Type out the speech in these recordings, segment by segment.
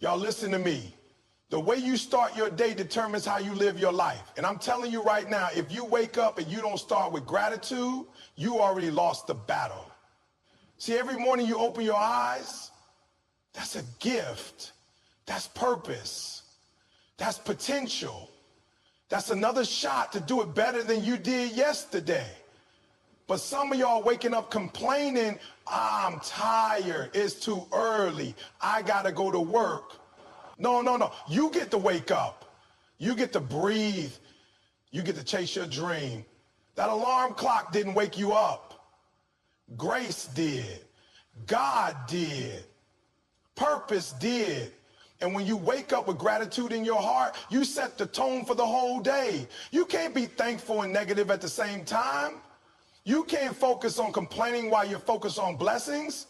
Y'all listen to me. The way you start your day determines how you live your life. And I'm telling you right now, if you wake up and you don't start with gratitude, you already lost the battle. See, every morning you open your eyes, that's a gift. That's purpose. That's potential. That's another shot to do it better than you did yesterday. But some of y'all waking up complaining, I'm tired, it's too early, I gotta go to work. No. You get to wake up. You get to breathe. You get to chase your dream. That alarm clock didn't wake you up. Grace did. God did. Purpose did. And when you wake up with gratitude in your heart, you set the tone for the whole day. You can't be thankful and negative at the same time. You can't focus on complaining while you're focused on blessings.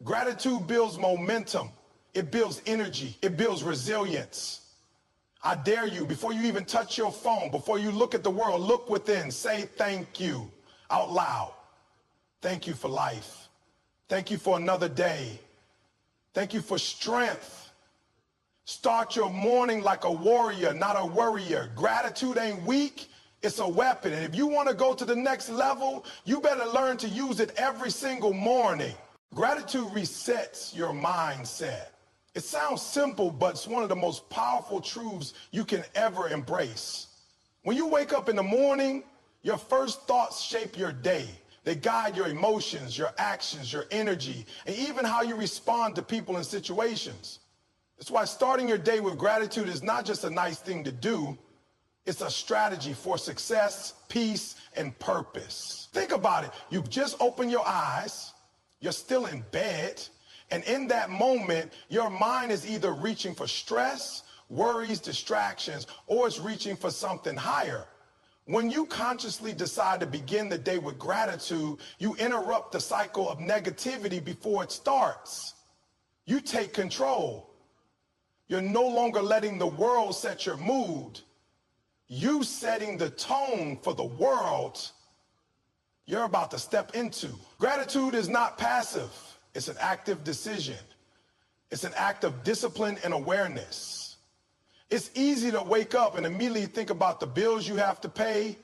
Gratitude builds momentum. It builds energy. It builds resilience. I dare you, before you even touch your phone, before you look at the world, look within. Say thank you out loud. Thank you for life. Thank you for another day. Thank you for strength. Start your morning like a warrior, not a worrier. Gratitude ain't weak. It's a weapon. And if you want to go to the next level, you better learn to use it every single morning. Gratitude resets your mindset. It sounds simple, but it's one of the most powerful truths you can ever embrace. When you wake up in the morning, your first thoughts shape your day. They guide your emotions, your actions, your energy, and even how you respond to people and situations. That's why starting your day with gratitude is not just a nice thing to do. It's a strategy for success, peace, and purpose. Think about it. You've just opened your eyes. You're still in bed. And in that moment, your mind is either reaching for stress, worries, distractions, or it's reaching for something higher. When you consciously decide to begin the day with gratitude, you interrupt the cycle of negativity before it starts. You take control. You're no longer letting the world set your mood. You setting the tone for the world you're about to step into. Gratitude is not passive. It's an active decision. It's an act of discipline and awareness. It's easy to wake up and immediately think about the bills you have to pay,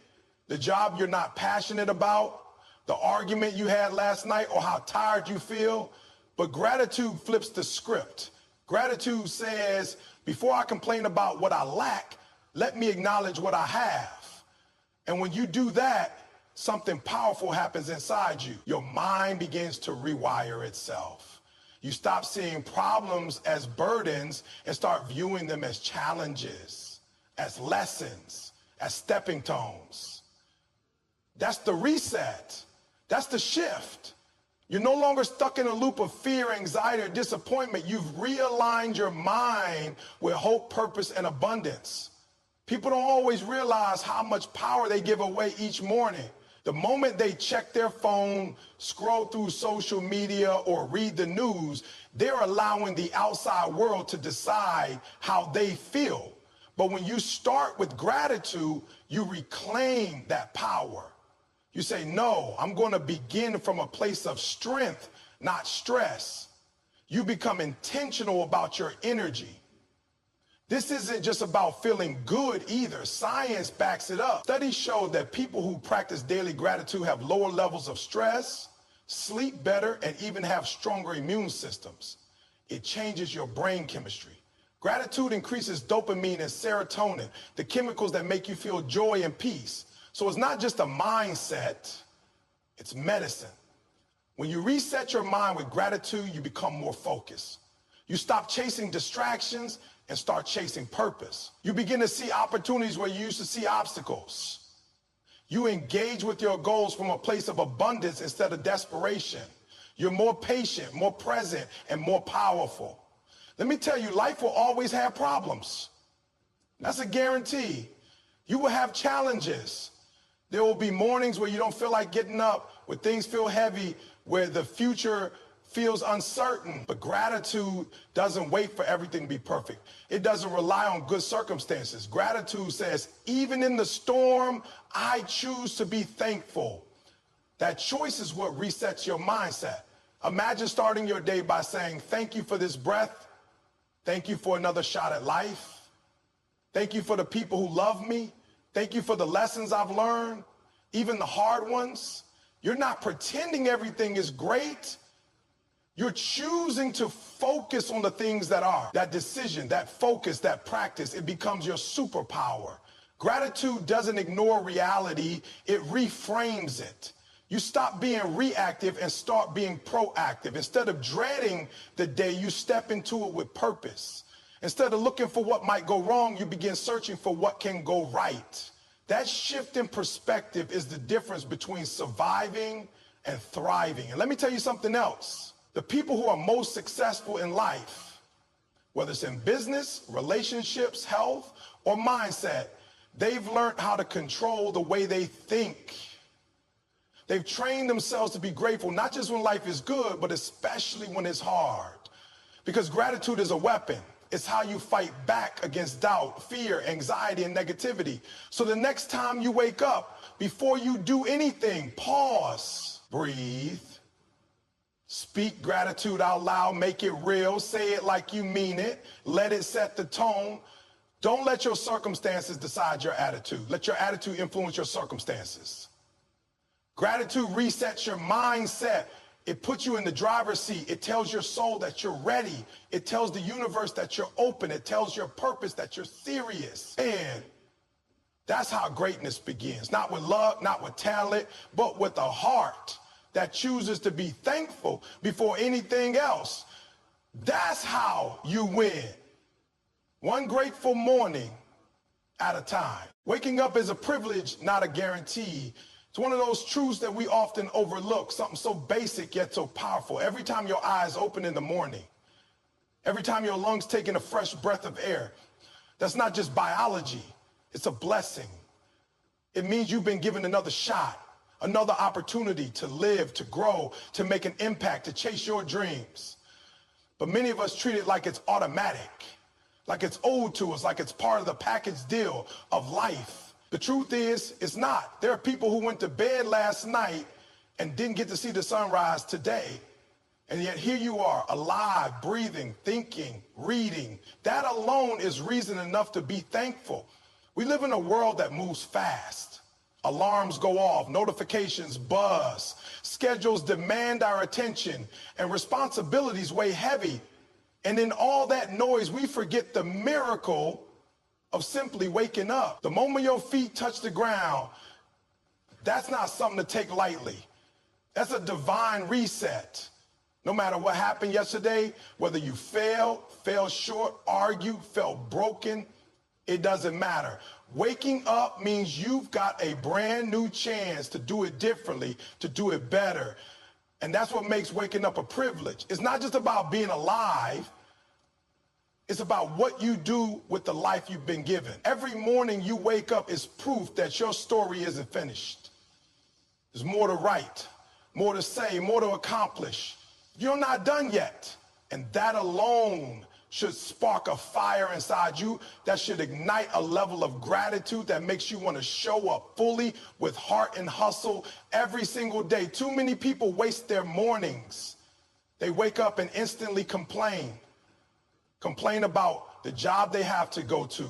the job you're not passionate about, the argument you had last night, or how tired you feel. But gratitude flips the script. Gratitude says, before I complain about what I lack, let me acknowledge what I have. And when you do that, something powerful happens inside you. Your mind begins to rewire itself. You stop seeing problems as burdens and start viewing them as challenges, as lessons, as stepping stones. That's the reset. That's the shift. You're no longer stuck in a loop of fear, anxiety, or disappointment. You've realigned your mind with hope, purpose, and abundance. People don't always realize how much power they give away each morning. The moment they check their phone, scroll through social media, or read the news, they're allowing the outside world to decide how they feel. But when you start with gratitude, you reclaim that power. You say, no, I'm going to begin from a place of strength, not stress. You become intentional about your energy. This isn't just about feeling good either. Science backs it up. Studies show that people who practice daily gratitude have lower levels of stress, sleep better, and even have stronger immune systems. It changes your brain chemistry. Gratitude increases dopamine and serotonin, the chemicals that make you feel joy and peace. So it's not just a mindset, it's medicine. When you reset your mind with gratitude, you become more focused. You stop chasing distractions and start chasing purpose. You begin to see opportunities where you used to see obstacles. You engage with your goals from a place of abundance instead of desperation. You're more patient, more present, and more powerful. Let me tell you, life will always have problems. That's a guarantee. You will have challenges. There will be mornings where you don't feel like getting up, where things feel heavy, where the future feels uncertain. But gratitude doesn't wait for everything to be perfect. It doesn't rely on good circumstances. Gratitude says, even in the storm, I choose to be thankful. That choice is what resets your mindset. Imagine starting your day by saying, thank you for this breath. Thank you for another shot at life. Thank you for the people who love me. Thank you for the lessons I've learned, even the hard ones. You're not pretending everything is great. You're choosing to focus on the things that are. That decision, that focus, that practice, it becomes your superpower. Gratitude doesn't ignore reality, it reframes it. You stop being reactive and start being proactive. Instead of dreading the day, you step into it with purpose. Instead of looking for what might go wrong, you begin searching for what can go right. That shift in perspective is the difference between surviving and thriving. And let me tell you something else. The people who are most successful in life, whether it's in business, relationships, health, or mindset, they've learned how to control the way they think. They've trained themselves to be grateful, not just when life is good, but especially when it's hard. Because gratitude is a weapon. It's how you fight back against doubt, fear, anxiety, and negativity. So the next time you wake up, before you do anything, pause, breathe, speak gratitude out loud, make it real, say it like you mean it, let it set the tone. Don't let your circumstances decide your attitude. Let your attitude influence your circumstances. Gratitude resets your mindset. It puts you in the driver's seat. It tells your soul that you're ready. It tells the universe that you're open. It tells your purpose that you're serious. And that's how greatness begins. Not with luck, not with talent, but with a heart that chooses to be thankful before anything else. That's how you win. One grateful morning at a time. Waking up is a privilege, not a guarantee. It's one of those truths that we often overlook, something so basic yet so powerful. Every time your eyes open in the morning, every time your lungs take in a fresh breath of air, that's not just biology, it's a blessing. It means you've been given another shot, another opportunity to live, to grow, to make an impact, to chase your dreams. But many of us treat it like it's automatic, like it's owed to us, like it's part of the package deal of life. The truth is, it's not. There are people who went to bed last night and didn't get to see the sunrise today. And yet here you are, alive, breathing, thinking, reading. That alone is reason enough to be thankful. We live in a world that moves fast. Alarms go off, notifications buzz, schedules demand our attention, and responsibilities weigh heavy. And in all that noise, we forget the miracle of simply waking up. The moment your feet touch the ground, that's not something to take lightly. That's a divine reset. No matter what happened yesterday, whether you fell short, argued, felt broken, it doesn't matter. Waking up means you've got a brand new chance to do it differently, to do it better. And that's what makes waking up a privilege. It's not just about being alive. It's about what you do with the life you've been given. Every morning you wake up is proof that your story isn't finished. There's more to write, more to say, more to accomplish. You're not done yet. And that alone should spark a fire inside you that should ignite a level of gratitude that makes you want to show up fully with heart and hustle every single day. Too many people waste their mornings. They wake up and instantly complain about the job they have to go to,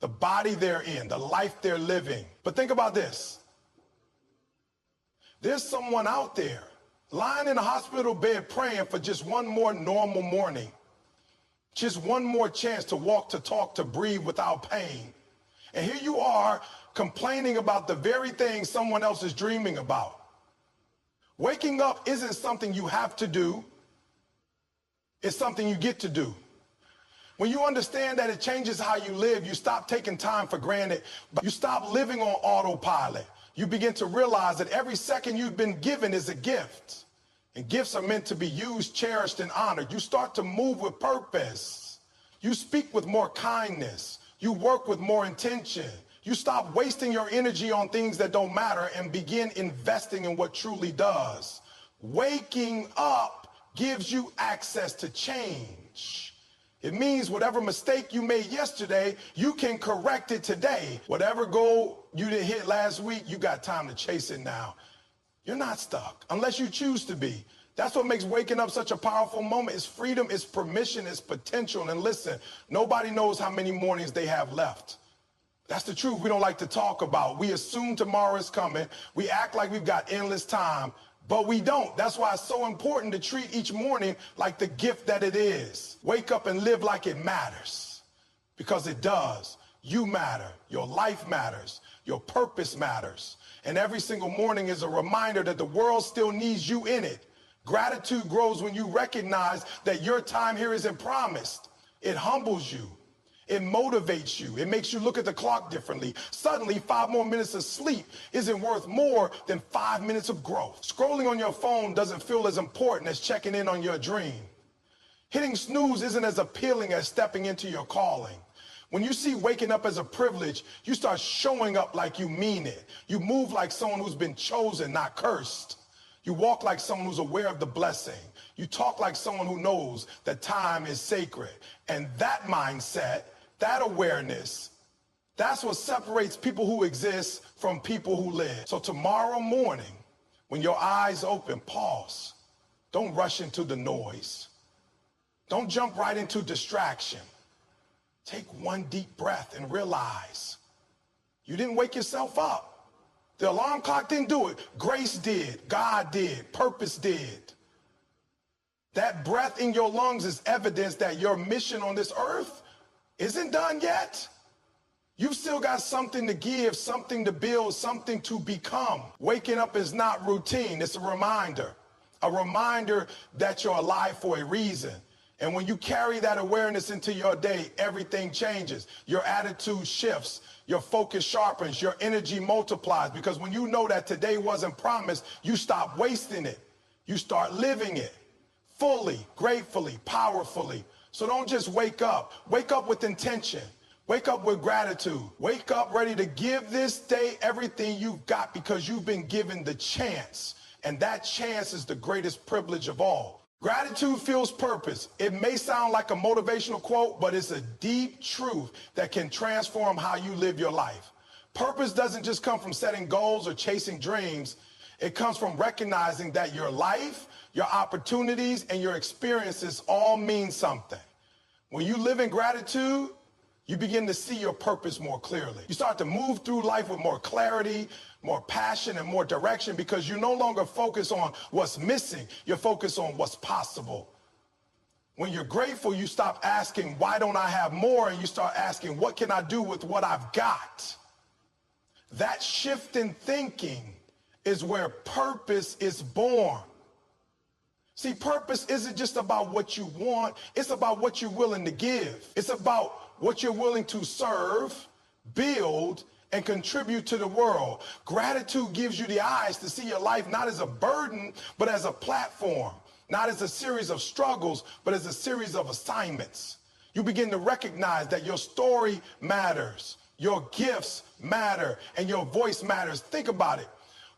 the body they're in, the life they're living. But think about this. There's someone out there lying in a hospital bed praying for just one more normal morning, just one more chance to walk, to talk, to breathe without pain. And here you are complaining about the very thing someone else is dreaming about. Waking up isn't something you have to do. It's something you get to do. When you understand that it changes how you live, you stop taking time for granted. You stop living on autopilot. You begin to realize that every second you've been given is a gift. And gifts are meant to be used, cherished, and honored. You start to move with purpose. You speak with more kindness. You work with more intention. You stop wasting your energy on things that don't matter and begin investing in what truly does. Waking up gives you access to change. It means whatever mistake you made yesterday, you can correct it today. Whatever goal you didn't hit last week, you got time to chase it now. You're not stuck unless you choose to be. That's what makes waking up such a powerful moment. It's freedom, it's permission, it's potential. And listen, nobody knows how many mornings they have left. That's the truth we don't like to talk about. We assume tomorrow is coming. We act like we've got endless time, but we don't. That's why it's so important to treat each morning like the gift that it is. Wake up and live like it matters, because it does. You matter. Your life matters. Your purpose matters. And every single morning is a reminder that the world still needs you in it. Gratitude grows when you recognize that your time here isn't promised. It humbles you. It motivates you. It makes you look at the clock differently. Suddenly, 5 more minutes of sleep isn't worth more than 5 minutes of growth. Scrolling on your phone doesn't feel as important as checking in on your dream. Hitting snooze isn't as appealing as stepping into your calling. When you see waking up as a privilege, you start showing up like you mean it. You move like someone who's been chosen, not cursed. You walk like someone who's aware of the blessing. You talk like someone who knows that time is sacred. And that mindset, that awareness, that's what separates people who exist from people who live. So tomorrow morning, when your eyes open, pause. Don't rush into the noise. Don't jump right into distraction. Take one deep breath and realize you didn't wake yourself up. The alarm clock didn't do it. Grace did. God did. Purpose did. That breath in your lungs is evidence that your mission on this earth isn't done yet. You've still got something to give, something to build, something to become. Waking up is not routine. It's a reminder that you're alive for a reason. And when you carry that awareness into your day, everything changes. Your attitude shifts, your focus sharpens, your energy multiplies. Because when you know that today wasn't promised, you stop wasting it. You start living it fully, gratefully, powerfully. So don't just wake up. Wake up with intention. Wake up with gratitude. Wake up ready to give this day everything you've got, because you've been given the chance. And that chance is the greatest privilege of all. Gratitude fuels purpose. It may sound like a motivational quote, but it's a deep truth that can transform how you live your life. Purpose doesn't just come from setting goals or chasing dreams. It comes from recognizing that your life, your opportunities, and your experiences all mean something. When you live in gratitude, you begin to see your purpose more clearly. You start to move through life with more clarity, more passion, and more direction, because you no longer focus on what's missing. You're focused on what's possible. When you're grateful, you stop asking, why don't I have more? And you start asking, what can I do with what I've got? That shift in thinking is where purpose is born. See, purpose isn't just about what you want. It's about what you're willing to give. It's about what you're willing to serve, build, and contribute to the world. Gratitude gives you the eyes to see your life not as a burden, but as a platform. Not as a series of struggles, but as a series of assignments. You begin to recognize that your story matters, your gifts matter, and your voice matters. Think about it.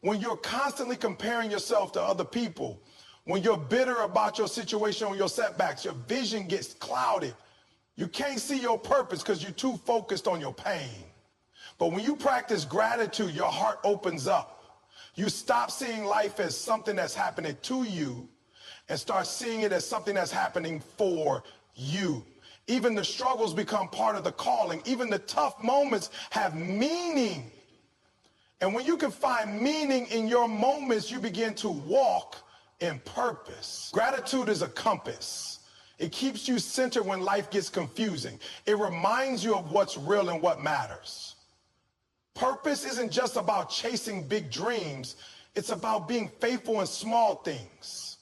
When you're constantly comparing yourself to other people, when you're bitter about your situation or your setbacks, your vision gets clouded. You can't see your purpose because you're too focused on your pain. But when you practice gratitude, your heart opens up. You stop seeing life as something that's happening to you and start seeing it as something that's happening for you. Even the struggles become part of the calling. Even the tough moments have meaning. And when you can find meaning in your moments, you begin to walk in purpose. Gratitude is a compass. It keeps you centered when life gets confusing. It reminds you of what's real and what matters. Purpose isn't just about chasing big dreams. It's about being faithful in small things.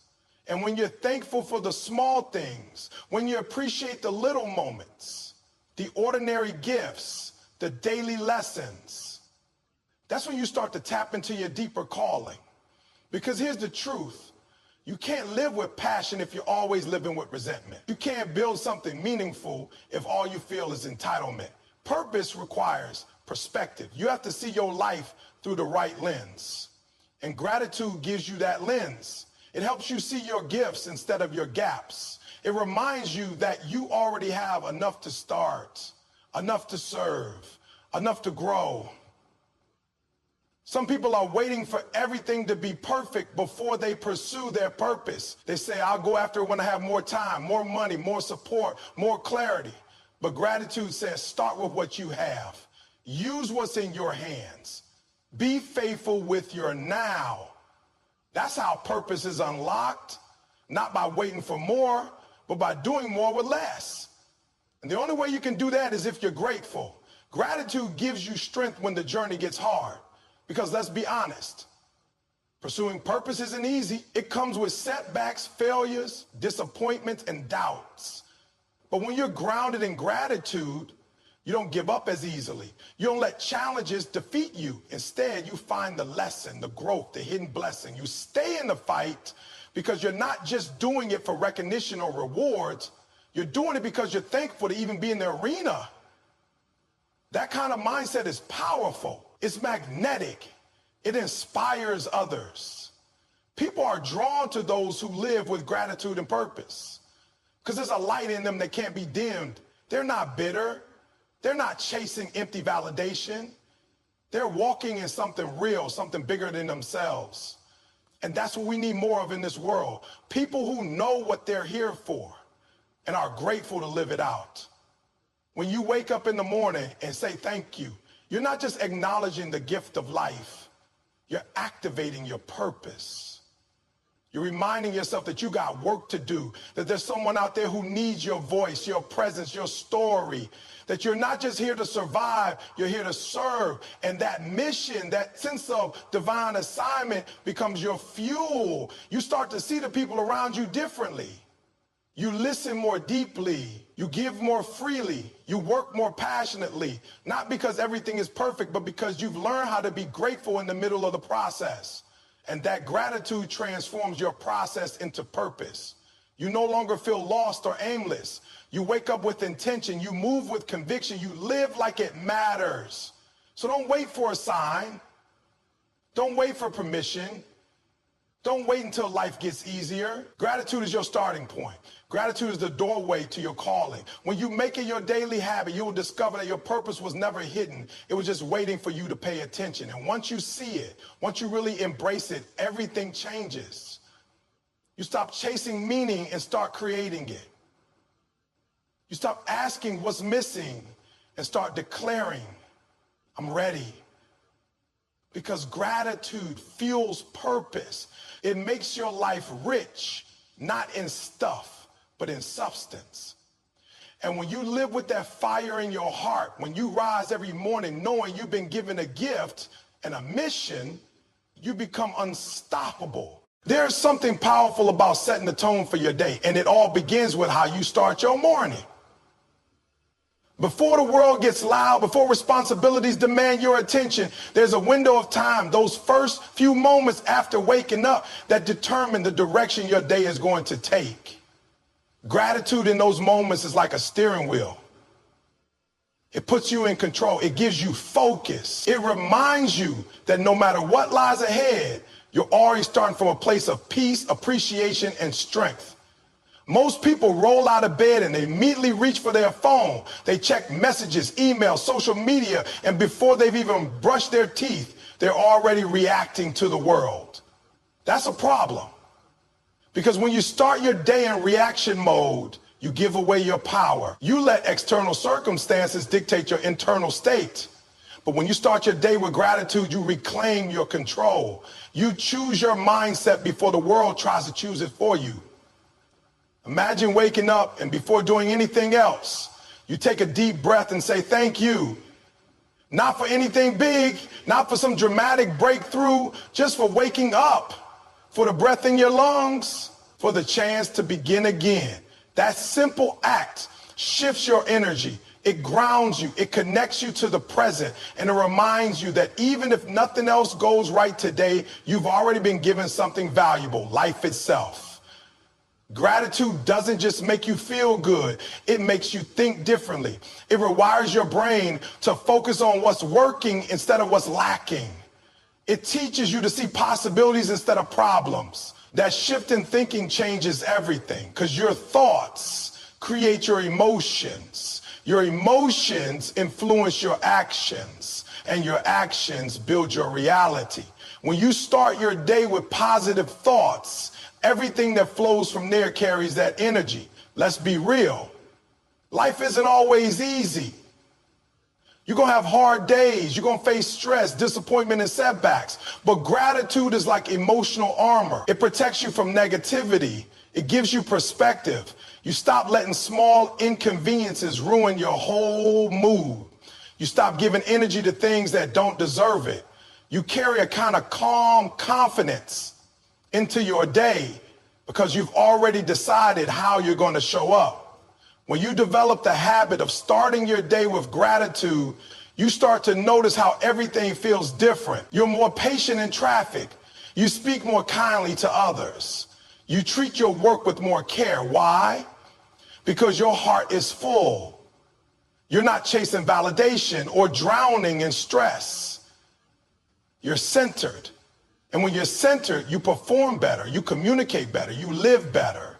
And when you're thankful for the small things, when you appreciate the little moments, the ordinary gifts, the daily lessons, that's when you start to tap into your deeper calling. Because here's the truth. You can't live with passion if you're always living with resentment. You can't build something meaningful if all you feel is entitlement. Purpose requires perspective. You have to see your life through the right lens. And gratitude gives you that lens. It helps you see your gifts instead of your gaps. It reminds you that you already have enough to start, enough to serve, enough to grow. Some people are waiting for everything to be perfect before they pursue their purpose. They say, I'll go after it when I have more time, more money, more support, more clarity. But gratitude says, start with what you have. Use what's in your hands. Be faithful with your now. That's how purpose is unlocked, not by waiting for more, but by doing more with less. And the only way you can do that is if you're grateful. Gratitude gives you strength when the journey gets hard. Because let's be honest, pursuing purpose isn't easy. It comes with setbacks, failures, disappointments, and doubts. But when you're grounded in gratitude, you don't give up as easily. You don't let challenges defeat you. Instead, you find the lesson, the growth, the hidden blessing. You stay in the fight because you're not just doing it for recognition or rewards. You're doing it because you're thankful to even be in the arena. That kind of mindset is powerful. It's magnetic. It inspires others. People are drawn to those who live with gratitude and purpose because there's a light in them that can't be dimmed. They're not bitter. They're not chasing empty validation. They're walking in something real, something bigger than themselves. And that's what we need more of in this world. People who know what they're here for and are grateful to live it out. When you wake up in the morning and say thank you, you're not just acknowledging the gift of life, you're activating your purpose. You're reminding yourself that you got work to do, that there's someone out there who needs your voice, your presence, your story, that you're not just here to survive, you're here to serve. And that mission, that sense of divine assignment becomes your fuel. You start to see the people around you differently. You listen more deeply. You give more freely. You work more passionately. Not because everything is perfect, but because you've learned how to be grateful in the middle of the process. And that gratitude transforms your process into purpose. You no longer feel lost or aimless. You wake up with intention. You move with conviction. You live like it matters. So don't wait for a sign. Don't wait for permission. Don't wait until life gets easier. Gratitude is your starting point. Gratitude is the doorway to your calling. When you make it your daily habit, you will discover that your purpose was never hidden. It was just waiting for you to pay attention. And once you see it, once you really embrace it, everything changes. You stop chasing meaning and start creating it. You stop asking what's missing and start declaring, I'm ready. Because gratitude fuels purpose. It makes your life rich, not in stuff, but in substance. And when you live with that fire in your heart, when you rise every morning knowing you've been given a gift and a mission, you become unstoppable. There's something powerful about setting the tone for your day, and it all begins with how you start your morning. Before the world gets loud, before responsibilities demand your attention, there's a window of time, those first few moments after waking up, that determine the direction your day is going to take. Gratitude in those moments is like a steering wheel. It puts you in control. It gives you focus. It reminds you that no matter what lies ahead, you're already starting from a place of peace, appreciation, and strength. Most people roll out of bed and they immediately reach for their phone. They check messages, emails, social media, and before they've even brushed their teeth, they're already reacting to the world. That's a problem. Because when you start your day in reaction mode, you give away your power. You let external circumstances dictate your internal state. But when you start your day with gratitude, you reclaim your control. You choose your mindset before the world tries to choose it for you. Imagine waking up and before doing anything else, you take a deep breath and say, thank you. Not for anything big, not for some dramatic breakthrough, just for waking up, for the breath in your lungs, for the chance to begin again. That simple act shifts your energy. It grounds you. It connects you to the present. And it reminds you that even if nothing else goes right today, you've already been given something valuable, life itself. Gratitude doesn't just make you feel good. It makes you think differently. It rewires your brain to focus on what's working instead of what's lacking. It teaches you to see possibilities instead of problems. That shift in thinking changes everything because your thoughts create your emotions. Your emotions influence your actions. and your actions build your reality. When you start your day with positive thoughts, everything that flows from there carries that energy. Let's be real. Life isn't always easy. You're going to have hard days. You're going to face stress, disappointment, and setbacks. But gratitude is like emotional armor. It protects you from negativity. It gives you perspective. You stop letting small inconveniences ruin your whole mood. You stop giving energy to things that don't deserve it. You carry a kind of calm confidence into your day because you've already decided how you're going to show up. When you develop the habit of starting your day with gratitude, you start to notice how everything feels different. You're more patient in traffic. You speak more kindly to others. You treat your work with more care. Why? Because your heart is full. You're not chasing validation or drowning in stress. You're centered. And when you're centered, you perform better, you communicate better, you live better.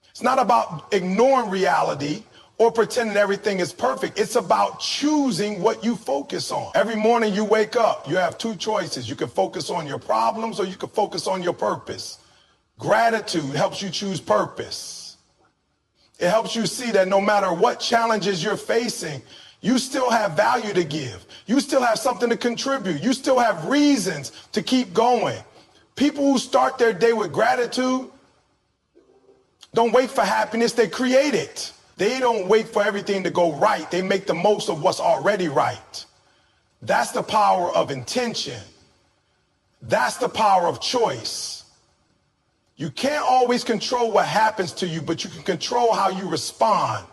It's not about ignoring reality or pretending everything is perfect. It's about choosing what you focus on. Every morning you wake up, you have two choices. You can focus on your problems or you can focus on your purpose. Gratitude helps you choose purpose. It helps you see that no matter what challenges you're facing, you still have value to give. You still have something to contribute. You still have reasons to keep going. People who start their day with gratitude don't wait for happiness, they create it. They don't wait for everything to go right. They make the most of what's already right. That's the power of intention. That's the power of choice. You can't always control what happens to you, but you can control how you respond.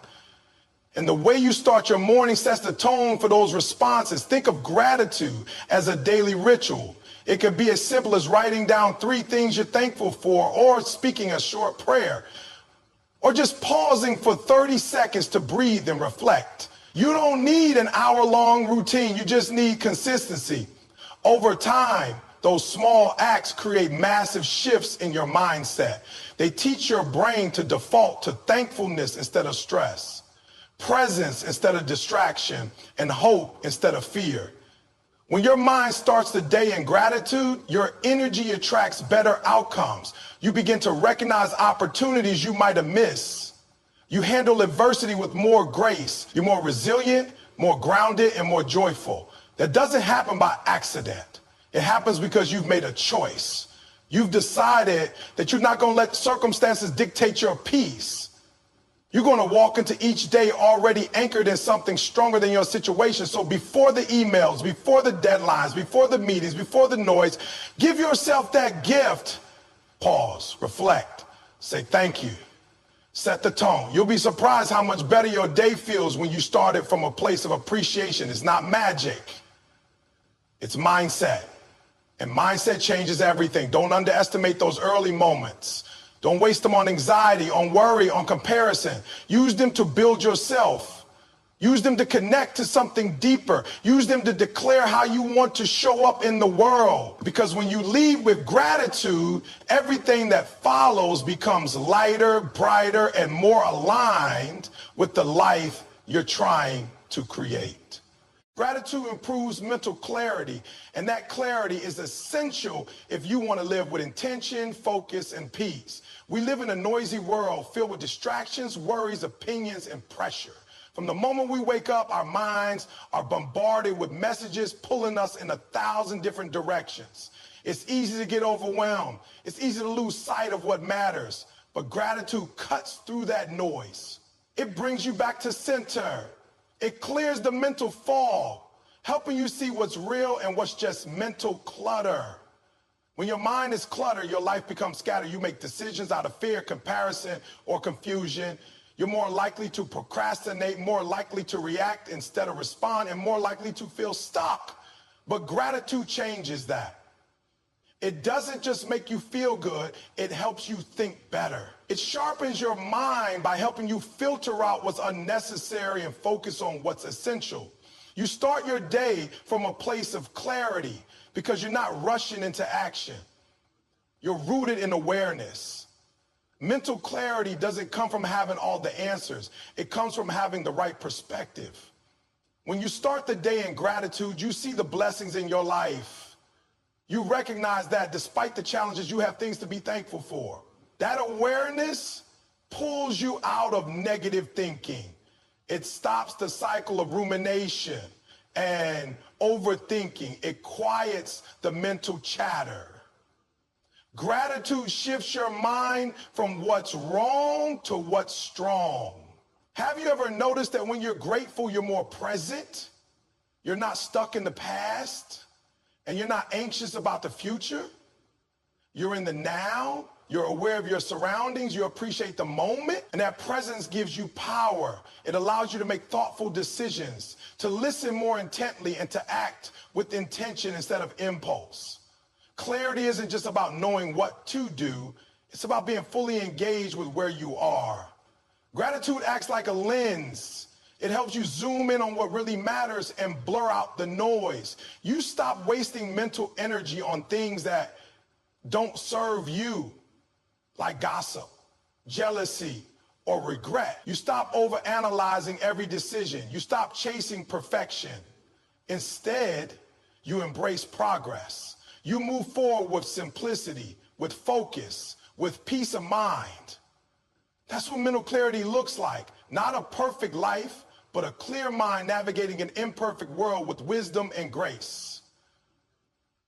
And the way you start your morning sets the tone for those responses. Think of gratitude as a daily ritual. It could be as simple as writing down 3 things you're thankful for, or speaking a short prayer, or just pausing for 30 seconds to breathe and reflect. You don't need an hour-long routine. You just need consistency. Over time, those small acts create massive shifts in your mindset. They teach your brain to default to thankfulness instead of stress, presence instead of distraction, and hope instead of fear. When your mind starts the day in gratitude, your energy attracts better outcomes. You begin to recognize opportunities you might have missed. You handle adversity with more grace. You're more resilient, more grounded, and more joyful. That doesn't happen by accident. It happens because you've made a choice. You've decided that you're not going to let circumstances dictate your peace. You're going to walk into each day already anchored in something stronger than your situation. So before the emails, before the deadlines, before the meetings, before the noise, give yourself that gift. Pause, reflect, say thank you, set the tone. You'll be surprised how much better your day feels when you start it from a place of appreciation. It's not magic, it's mindset. And mindset changes everything. Don't underestimate those early moments. Don't waste them on anxiety, on worry, on comparison. Use them to build yourself. Use them to connect to something deeper. Use them to declare how you want to show up in the world. Because when you lead with gratitude, everything that follows becomes lighter, brighter, and more aligned with the life you're trying to create. Gratitude improves mental clarity, and that clarity is essential if you want to live with intention, focus, and peace. We live in a noisy world filled with distractions, worries, opinions, and pressure. From the moment we wake up, our minds are bombarded with messages pulling us in 1,000 different directions. It's easy to get overwhelmed. It's easy to lose sight of what matters. But gratitude cuts through that noise. It brings you back to center. It clears the mental fog, helping you see what's real and what's just mental clutter. When your mind is cluttered, your life becomes scattered. You make decisions out of fear, comparison, or confusion. You're more likely to procrastinate, more likely to react instead of respond, and more likely to feel stuck. But gratitude changes that. It doesn't just make you feel good, it helps you think better. It sharpens your mind by helping you filter out what's unnecessary and focus on what's essential. You start your day from a place of clarity because you're not rushing into action. You're rooted in awareness. Mental clarity doesn't come from having all the answers. It comes from having the right perspective. When you start the day in gratitude, you see the blessings in your life. You recognize that despite the challenges, you have things to be thankful for. That awareness pulls you out of negative thinking. It stops the cycle of rumination and overthinking. It quiets the mental chatter. Gratitude shifts your mind from what's wrong to what's strong. Have you ever noticed that when you're grateful, you're more present? You're not stuck in the past, and you're not anxious about the future? You're in the now. You're aware of your surroundings. You appreciate the moment. And that presence gives you power. It allows you to make thoughtful decisions, to listen more intently, and to act with intention instead of impulse. Clarity isn't just about knowing what to do. It's about being fully engaged with where you are. Gratitude acts like a lens. It helps you zoom in on what really matters and blur out the noise. You stop wasting mental energy on things that don't serve you, like gossip, jealousy, or regret. You stop overanalyzing every decision. You stop chasing perfection. Instead, you embrace progress. You move forward with simplicity, with focus, with peace of mind. That's what mental clarity looks like. Not a perfect life, but a clear mind navigating an imperfect world with wisdom and grace.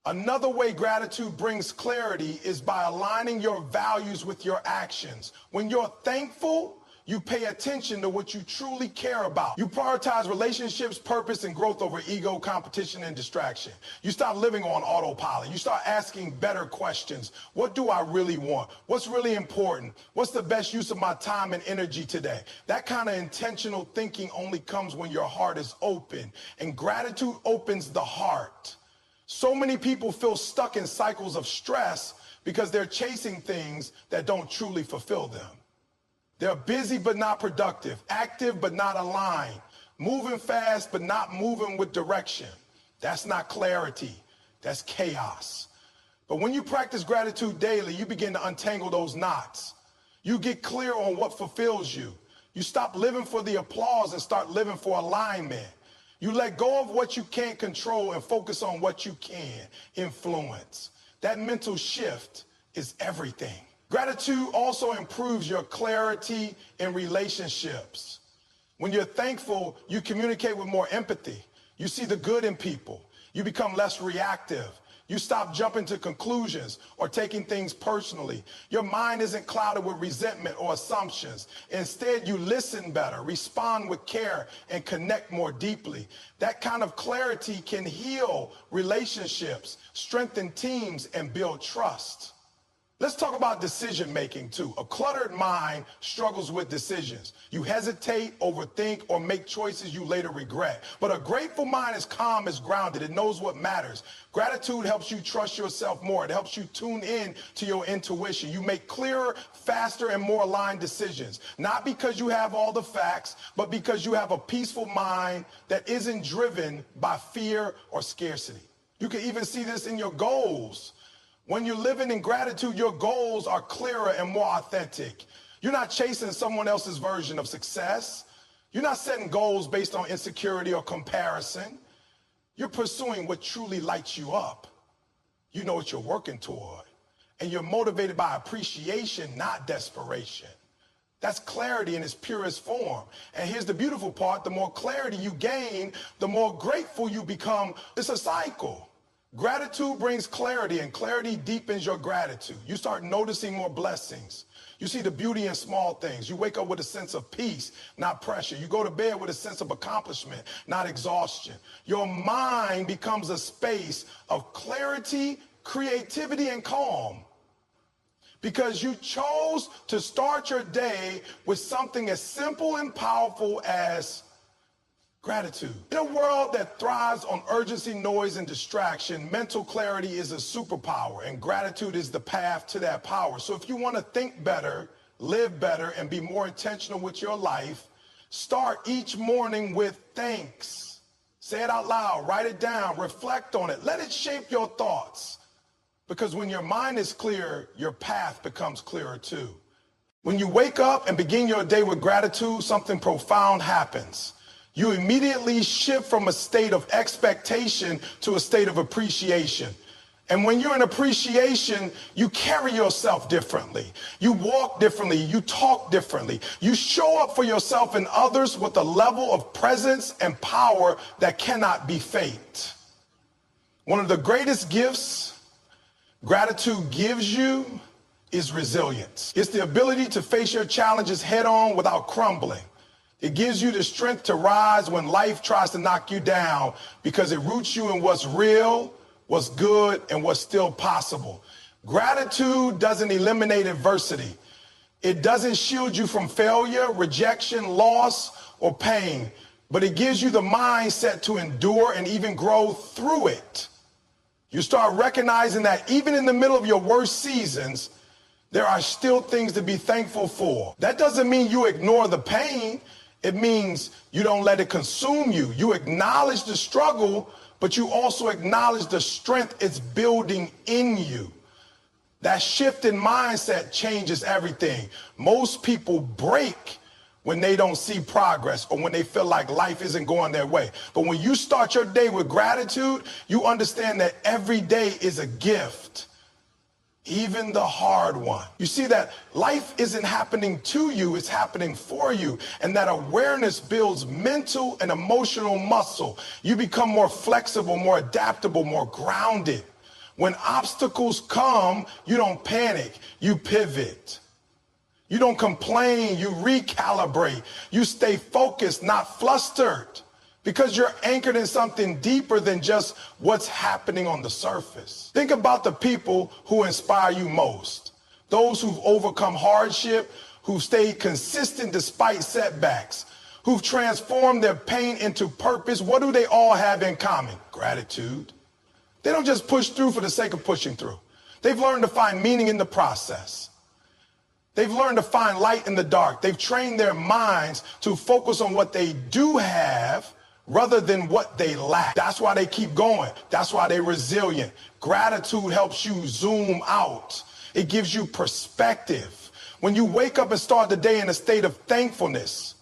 Another way gratitude brings clarity is by aligning your values with your actions. When you're thankful, you pay attention to what you truly care about. You prioritize relationships, purpose, and growth over ego, competition, and distraction. You stop living on autopilot. You start asking better questions. What do I really want? What's really important? What's the best use of my time and energy today? That kind of intentional thinking only comes when your heart is open, and gratitude opens the heart. So many people feel stuck in cycles of stress because they're chasing things that don't truly fulfill them. They're busy but not productive, active but not aligned, moving fast but not moving with direction. That's not clarity, that's chaos. But when you practice gratitude daily, you begin to untangle those knots. You get clear on what fulfills you. You stop living for the applause and start living for alignment. You let go of what you can't control and focus on what you can influence. That mental shift is everything. Gratitude also improves your clarity in relationships. When you're thankful, you communicate with more empathy. You see the good in people. You become less reactive. You stop jumping to conclusions or taking things personally. Your mind isn't clouded with resentment or assumptions. Instead, you listen better, respond with care, and connect more deeply. That kind of clarity can heal relationships, strengthen teams, and build trust. Let's talk about decision making too. A cluttered mind struggles with decisions. You hesitate, overthink, or make choices you later regret. But a grateful mind is calm, is grounded. It knows what matters. Gratitude helps you trust yourself more. It helps you tune in to your intuition. You make clearer, faster, and more aligned decisions. Not because you have all the facts, but because you have a peaceful mind that isn't driven by fear or scarcity. You can even see this in your goals. When you're living in gratitude, your goals are clearer and more authentic. You're not chasing someone else's version of success. You're not setting goals based on insecurity or comparison. You're pursuing what truly lights you up. You know what you're working toward. And you're motivated by appreciation, not desperation. That's clarity in its purest form. And here's the beautiful part. The more clarity you gain, the more grateful you become. It's a cycle. Gratitude brings clarity, and clarity deepens your gratitude. You start noticing more blessings. You see the beauty in small things. You wake up with a sense of peace, not pressure. You go to bed with a sense of accomplishment, not exhaustion. Your mind becomes a space of clarity, creativity, and calm. Because you chose to start your day with something as simple and powerful as gratitude. In a world that thrives on urgency, noise, and distraction, mental clarity is a superpower, and gratitude is the path to that power. So if you want to think better, live better, and be more intentional with your life, start each morning with thanks. Say it out loud, write it down, reflect on it, let it shape your thoughts. Because when your mind is clear, your path becomes clearer too. When you wake up and begin your day with gratitude, something profound happens. You immediately shift from a state of expectation to a state of appreciation. And when you're in appreciation, you carry yourself differently. You walk differently. You talk differently. You show up for yourself and others with a level of presence and power that cannot be faked. One of the greatest gifts gratitude gives you is resilience. It's the ability to face your challenges head on without crumbling. It gives you the strength to rise when life tries to knock you down because it roots you in what's real, what's good, and what's still possible. Gratitude doesn't eliminate adversity. It doesn't shield you from failure, rejection, loss, or pain, but it gives you the mindset to endure and even grow through it. You start recognizing that even in the middle of your worst seasons, there are still things to be thankful for. That doesn't mean you ignore the pain. It means you don't let it consume you. You acknowledge the struggle, but you also acknowledge the strength it's building in you. That shift in mindset changes everything. Most people break when they don't see progress or when they feel like life isn't going their way. But when you start your day with gratitude, you understand that every day is a gift, even the hard one. You see that life isn't happening to you, it's happening for you. And that awareness builds mental and emotional muscle. You become more flexible, more adaptable, more grounded. When obstacles come, you don't panic, you pivot. You don't complain, you recalibrate. You stay focused, not flustered, because you're anchored in something deeper than just what's happening on the surface. Think about the people who inspire you most. Those who've overcome hardship, who've stayed consistent despite setbacks, who've transformed their pain into purpose. What do they all have in common? Gratitude. They don't just push through for the sake of pushing through. They've learned to find meaning in the process. They've learned to find light in the dark. They've trained their minds to focus on what they do have rather than what they lack. That's why they keep going. That's why they're resilient. Gratitude helps you zoom out. It gives you perspective. When you wake up and start the day in a state of thankfulness,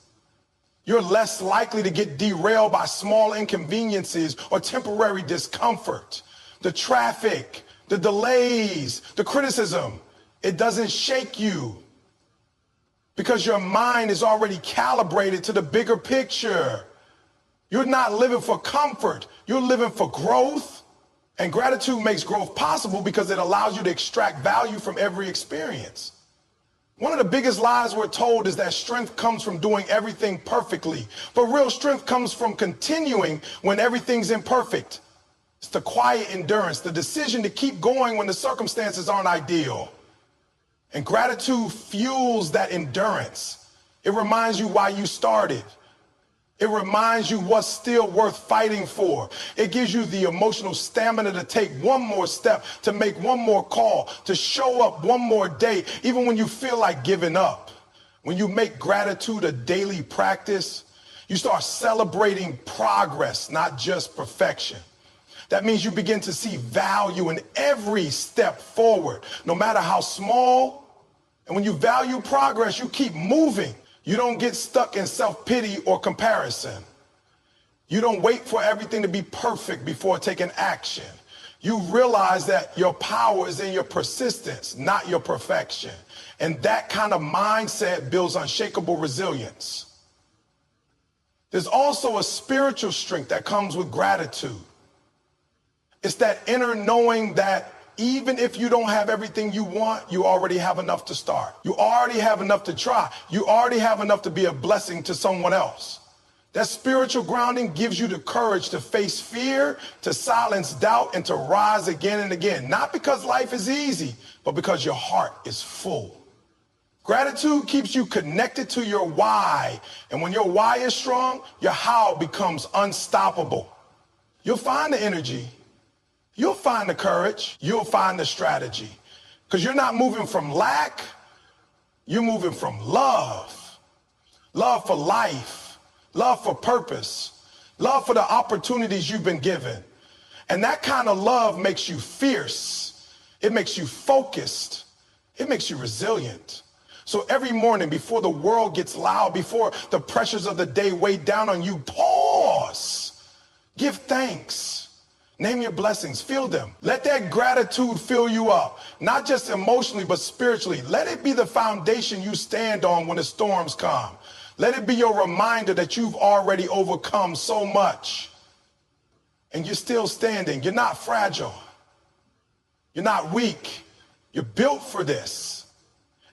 you're less likely to get derailed by small inconveniences or temporary discomfort. The traffic, the delays, the criticism, it doesn't shake you because your mind is already calibrated to the bigger picture. You're not living for comfort. You're living for growth. And gratitude makes growth possible because it allows you to extract value from every experience. One of the biggest lies we're told is that strength comes from doing everything perfectly. But real strength comes from continuing when everything's imperfect. It's the quiet endurance, the decision to keep going when the circumstances aren't ideal. And gratitude fuels that endurance. It reminds you why you started. It reminds you what's still worth fighting for. It gives you the emotional stamina to take one more step, to make one more call, to show up one more day, even when you feel like giving up. When you make gratitude a daily practice, you start celebrating progress, not just perfection. That means you begin to see value in every step forward, no matter how small. And when you value progress, you keep moving. You don't get stuck in self-pity or comparison. You don't wait for everything to be perfect before taking action. You realize that your power is in your persistence, not your perfection. And that kind of mindset builds unshakable resilience. There's also a spiritual strength that comes with gratitude. It's that inner knowing that even if you don't have everything you want, you already have enough to start. You already have enough to try. You already have enough to be a blessing to someone else. That spiritual grounding gives you the courage to face fear, to silence doubt, and to rise again and again. Not because life is easy, but because your heart is full. Gratitude keeps you connected to your why. And when your why is strong, your how becomes unstoppable. You'll find the energy. You'll find the courage, you'll find the strategy, because you're not moving from lack, you're moving from love. Love for life, love for purpose, love for the opportunities you've been given. And that kind of love makes you fierce, it makes you focused, it makes you resilient. So every morning before the world gets loud, before the pressures of the day weigh down on you, pause. pause. Give thanks. Name your blessings. Feel them. Let that gratitude fill you up, not just emotionally, but spiritually. Let it be the foundation you stand on when the storms come. Let it be your reminder that you've already overcome so much and you're still standing. You're not fragile. You're not weak. You're built for this.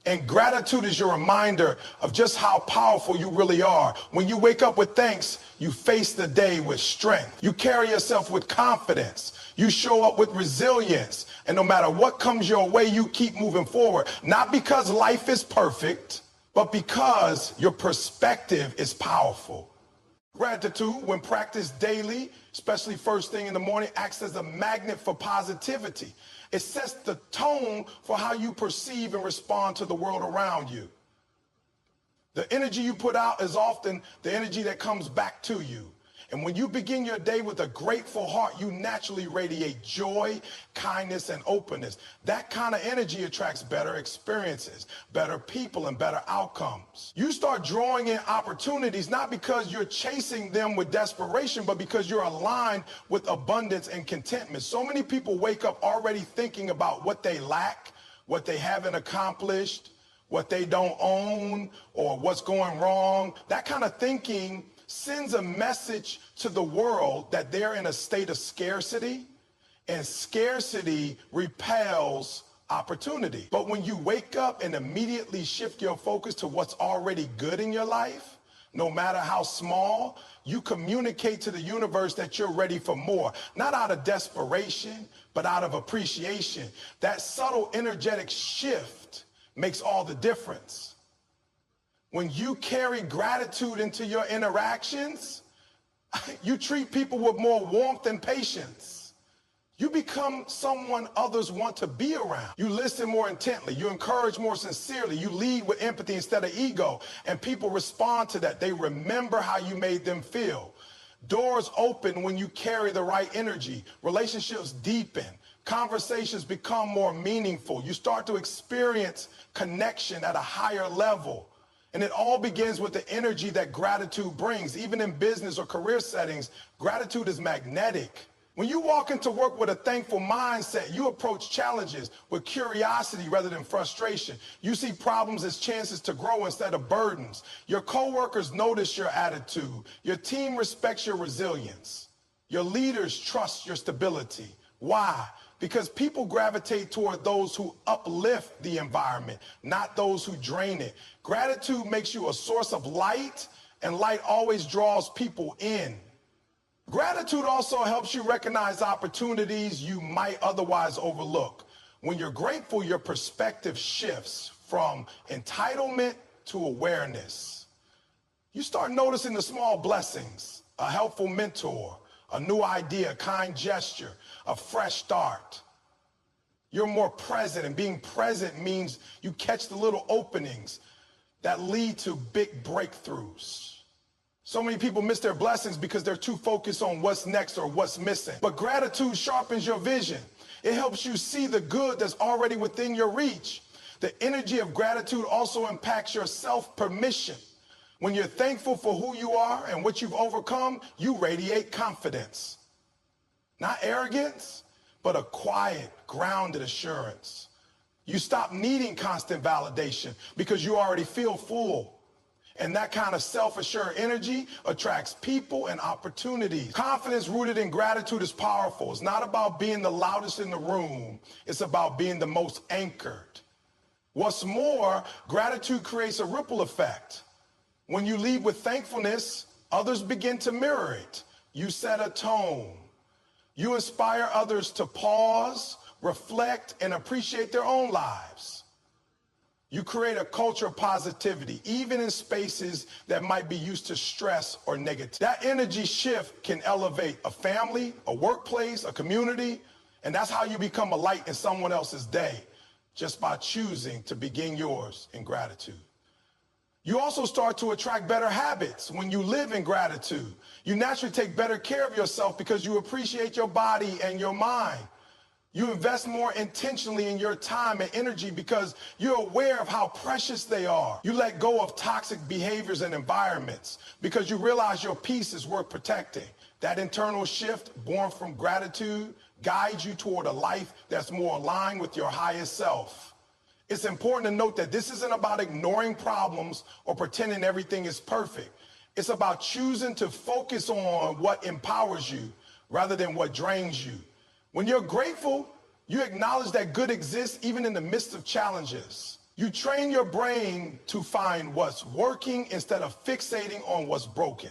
And gratitude is your reminder of just how powerful you really are. When you wake up with thanks, you face the day with strength. You carry yourself with confidence. You show up with resilience. And no matter what comes your way, you keep moving forward. Not because life is perfect, but because your perspective is powerful. Gratitude, when practiced daily, especially first thing in the morning, acts as a magnet for positivity. It sets the tone for how you perceive and respond to the world around you. The energy you put out is often the energy that comes back to you. And when you begin your day with a grateful heart, you naturally radiate joy, kindness, and openness. That kind of energy attracts better experiences, better people, and better outcomes. You start drawing in opportunities, not because you're chasing them with desperation, but because you're aligned with abundance and contentment. So many people wake up already thinking about what they lack, what they haven't accomplished, what they don't own, or what's going wrong. That kind of thinking sends a message to the world that they're in a state of scarcity, and scarcity repels opportunity. But when you wake up and immediately shift your focus to what's already good in your life, no matter how small, you communicate to the universe that you're ready for more, not out of desperation, but out of appreciation. That subtle energetic shift makes all the difference. When you carry gratitude into your interactions, you treat people with more warmth and patience. You become someone others want to be around. You listen more intently. You encourage more sincerely. You lead with empathy instead of ego. And people respond to that. They remember how you made them feel. Doors open when you carry the right energy. Relationships deepen. Conversations become more meaningful. You start to experience connection at a higher level. And it all begins with the energy that gratitude brings. Even in business or career settings, gratitude is magnetic. When you walk into work with a thankful mindset, you approach challenges with curiosity rather than frustration. You see problems as chances to grow instead of burdens. Your coworkers notice your attitude. Your team respects your resilience. Your leaders trust your stability. Why? Because people gravitate toward those who uplift the environment, not those who drain it. Gratitude makes you a source of light, and light always draws people in. Gratitude also helps you recognize opportunities you might otherwise overlook. When you're grateful, your perspective shifts from entitlement to awareness. You start noticing the small blessings, a helpful mentor, a new idea, a kind gesture, a fresh start. You're more present, and being present means you catch the little openings that lead to big breakthroughs. So many people miss their blessings because they're too focused on what's next or what's missing. But gratitude sharpens your vision. It helps you see the good that's already within your reach. The energy of gratitude also impacts your self-permission. When you're thankful for who you are and what you've overcome, you radiate confidence. Not arrogance, but a quiet, grounded assurance. You stop needing constant validation because you already feel full. And that kind of self-assured energy attracts people and opportunities. Confidence rooted in gratitude is powerful. It's not about being the loudest in the room. It's about being the most anchored. What's more, gratitude creates a ripple effect. When you lead with thankfulness, others begin to mirror it. You set a tone. You inspire others to pause, reflect, and appreciate their own lives. You create a culture of positivity, even in spaces that might be used to stress or negativity. That energy shift can elevate a family, a workplace, a community, and that's how you become a light in someone else's day, just by choosing to begin yours in gratitude. You also start to attract better habits when you live in gratitude. You naturally take better care of yourself because you appreciate your body and your mind. You invest more intentionally in your time and energy because you're aware of how precious they are. You let go of toxic behaviors and environments because you realize your peace is worth protecting. That internal shift, born from gratitude, guides you toward a life that's more aligned with your highest self. It's important to note that this isn't about ignoring problems or pretending everything is perfect. It's about choosing to focus on what empowers you rather than what drains you. When you're grateful, you acknowledge that good exists even in the midst of challenges. You train your brain to find what's working instead of fixating on what's broken.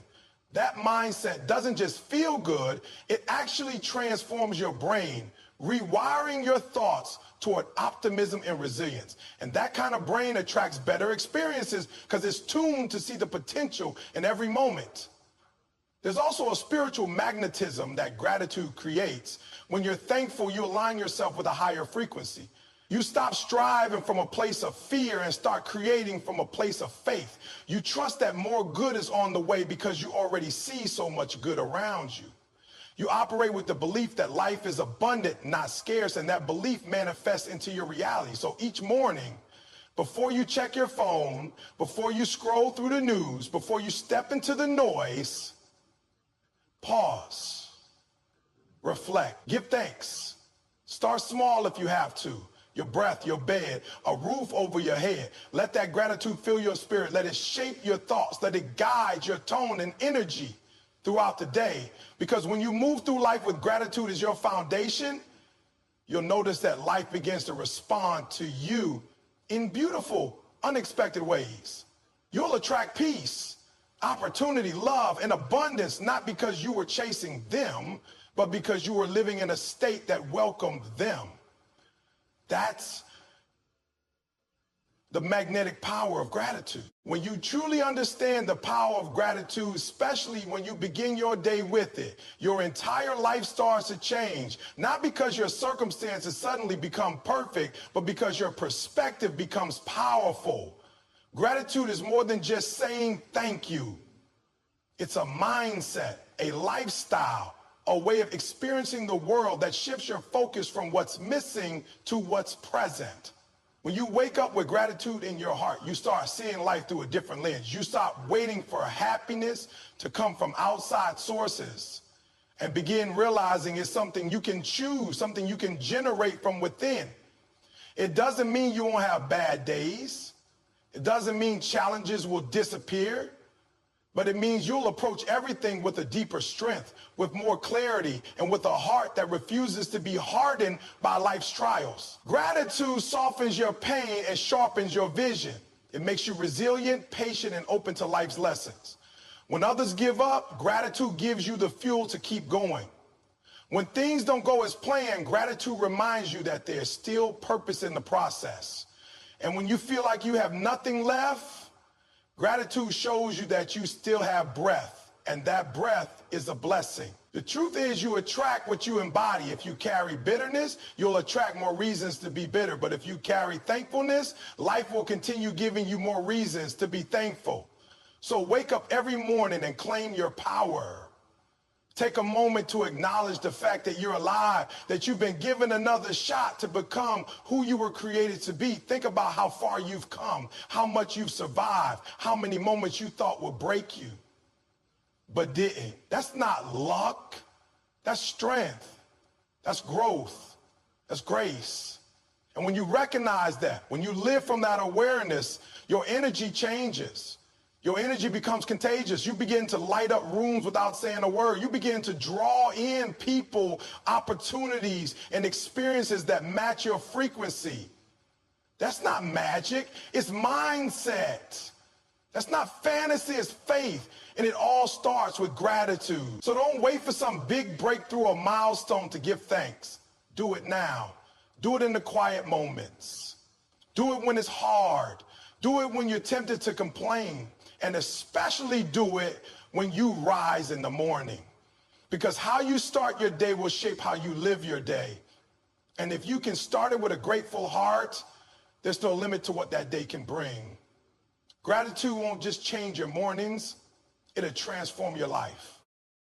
That mindset doesn't just feel good, it actually transforms your brain, rewiring your thoughts toward optimism and resilience. And that kind of brain attracts better experiences because it's tuned to see the potential in every moment. There's also a spiritual magnetism that gratitude creates. When you're thankful, you align yourself with a higher frequency. You stop striving from a place of fear and start creating from a place of faith. You trust that more good is on the way because you already see so much good around you. You operate with the belief that life is abundant, not scarce, and that belief manifests into your reality. So each morning, before you check your phone, before you scroll through the news, before you step into the noise, pause, reflect, give thanks. Start small if you have to. Your breath, your bed, a roof over your head. Let that gratitude fill your spirit. Let it shape your thoughts. Let it guide your tone and energy throughout the day. Because when you move through life with gratitude as your foundation, you'll notice that life begins to respond to you in beautiful, unexpected ways. You'll attract peace, opportunity, love, and abundance, not because you were chasing them, but because you were living in a state that welcomed them. That's the magnetic power of gratitude. When you truly understand the power of gratitude, especially when you begin your day with it, your entire life starts to change, not because your circumstances suddenly become perfect, but because your perspective becomes powerful. Gratitude is more than just saying thank you. It's a mindset, a lifestyle, a way of experiencing the world that shifts your focus from what's missing to what's present. When you wake up with gratitude in your heart, you start seeing life through a different lens. You stop waiting for happiness to come from outside sources and begin realizing it's something you can choose, something you can generate from within. It doesn't mean you won't have bad days. It doesn't mean challenges will disappear. But it means you'll approach everything with a deeper strength, with more clarity, and with a heart that refuses to be hardened by life's trials. Gratitude softens your pain and sharpens your vision. It makes you resilient, patient, and open to life's lessons. When others give up, gratitude gives you the fuel to keep going. When things don't go as planned, gratitude reminds you that there's still purpose in the process. And when you feel like you have nothing left, gratitude shows you that you still have breath, and that breath is a blessing. The truth is you attract what you embody. If you carry bitterness, you'll attract more reasons to be bitter. But if you carry thankfulness, life will continue giving you more reasons to be thankful. So wake up every morning and claim your power. Take a moment to acknowledge the fact that you're alive, that you've been given another shot to become who you were created to be. Think about how far you've come, how much you've survived, how many moments you thought would break you, but didn't. That's not luck. That's strength. That's growth. That's grace. And when you recognize that, when you live from that awareness, your energy changes. Your energy becomes contagious. You begin to light up rooms without saying a word. You begin to draw in people, opportunities, and experiences that match your frequency. That's not magic. It's mindset. That's not fantasy. It's faith. And it all starts with gratitude. So don't wait for some big breakthrough or milestone to give thanks. Do it now. Do it in the quiet moments. Do it when it's hard. Do it when you're tempted to complain. And especially do it when you rise in the morning. Because how you start your day will shape how you live your day. And if you can start it with a grateful heart, there's no limit to what that day can bring. Gratitude won't just change your mornings, it'll transform your life.